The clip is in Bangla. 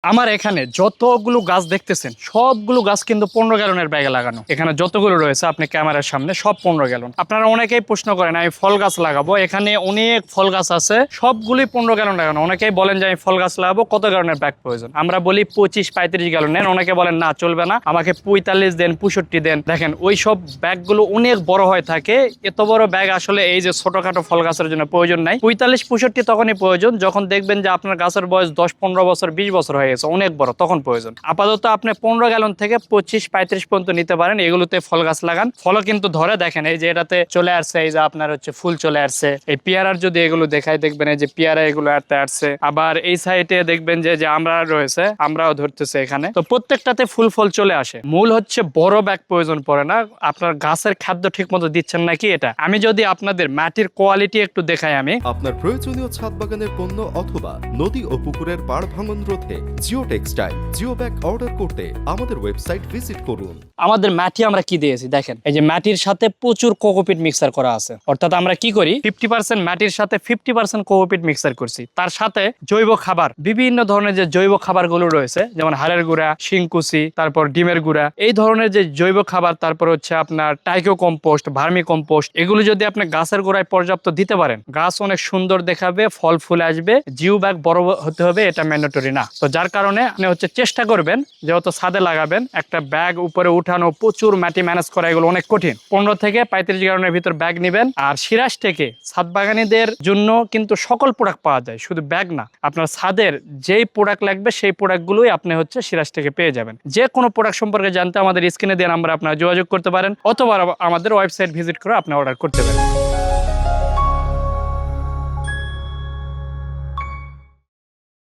আমার এখানে যতগুলো গাছ দেখতেছেন সবগুলো গাছ কিন্তু 15 গ্যালনের ব্যাগে লাগানো। এখানে যতগুলো রয়েছে আপনি ক্যামেরার সামনে সব 15 গ্যালন। আপনারা অনেকেই প্রশ্ন করেন আমি ফল গাছ লাগাবো, এখানে অনেক ফল গাছ আছে সবগুলোই 15 গ্যালন লাগানো। অনেকেই বলেন যে আমি ফল গাছ লাগাবো, কত গ্যালনের ব্যাগ প্রয়োজন? আমরা বলি 25-35 গ্যালনের। অনেকে বলেন না চলবে না, আমাকে 45 দেন 65 দেন। দেখেন ওই সব ব্যাগগুলো অনেক বড় হয়ে থাকে। এত বড় ব্যাগ আসলে এই যে ছোটখাটো ফল গাছের জন্য প্রয়োজন নাই। 45-65 তখনই প্রয়োজন যখন দেখবেন যে আপনার গাছের বয়স 10-15 বছর 20 বছর হয়ে গেছে, অনেক বড়, তখন প্রয়োজন। আপাতত আপনি 15 গ্যালন থেকে 25-35 পর্যন্ত নিতে পারেন। এগুলোতে ফল গাছ লাগান, ফলও কিন্তু ধরে। দেখেন এই যে এটাতে চলে আসছে, এই যে আপনার হচ্ছে ফুল চলে আসছে। এই পেয়ারার যদি এগুলো দেখাই দেখবেন এই যে পেয়ারা এগুলো আসছে। আবার এই সাইডে দেখবেন যে আমরা রয়েছে, আমরাও ধরতেছে এখানে। তো প্রত্যেকটাতে ফুল ফল চলে আসে। মূল হচ্ছে বড় ব্যাগ প্রয়োজন পড়ে না, আপনার গাছের খাদ্য ঠিক মতো দিচ্ছেন নাকি এটা। আমি যদি আপনাদের মাটির কোয়ালিটি একটু দেখাই, আমি আপনার প্রয়োজনীয় ছাদ বাগানের পণ্য অথবা নদী ও পুকুরের পাড় ভাঙন রোধে geo textile geo bag order করতে আমাদের ওয়েবসাইট ভিজিট করুন। আমাদের মাটি আমরা কি দিয়েছি দেখেন, এই যে মাটির সাথে প্রচুর কোকোপিট মিক্সার করা আছে। অর্থাৎ আমরা কি করি, 50% মাটির সাথে 50% কোকোপিট মিক্সার করছি। তার সাথে জৈব খাবার, বিভিন্ন ধরনের যে জৈব খাবারগুলো রয়েছে, যেমন হাড়ের গুঁড়া, শিংকুচি, তারপর ডিমের গুঁড়া, এই ধরনের যে জৈব খাবার, তারপর হচ্ছে আপনার টাইকো কম্পোস্ট, ভার্মি কম্পোস্ট, এগুলো যদি আপনি গাছের গোড়ায় পর্যাপ্ত দিতে পারেন, গাছ অনেক সুন্দর দেখাবে, ফল ফুলে আসবে। জিও ব্যাগ বড় হতে হবে এটা ম্যান্ডেটরি না। তো যার কারণে আপনি হচ্ছে চেষ্টা করবেন যেহেতু ছাদে লাগাবেন, একটা ব্যাগ উপরে উঠানো, প্রচুর মাটি ম্যানেজ করা এগুলো অনেক কঠিন। 15 থেকে 35 গ্যালনের ভিতর ব্যাগ নেবেন। আর সিরাজ থেকে ছাদ বাগানীদের জন্য কিন্তু সকল প্রোডাক্ট পাওয়া যায়, শুধু ব্যাগ না। আপনার ছাদের যেই প্রোডাক্ট লাগবে সেই প্রোডাক্টগুলোই আপনি হচ্ছে সিরাজ থেকে পেয়ে যাবেন। যে কোনো প্রোডাক্ট সম্পর্কে জানতে আমাদের স্ক্রিনে দেওয়া নাম্বারে আপনারা যোগাযোগ করতে পারেন, অথবা আমাদের ওয়েবসাইট ভিজিট করে আপনি অর্ডার করতে পারেন।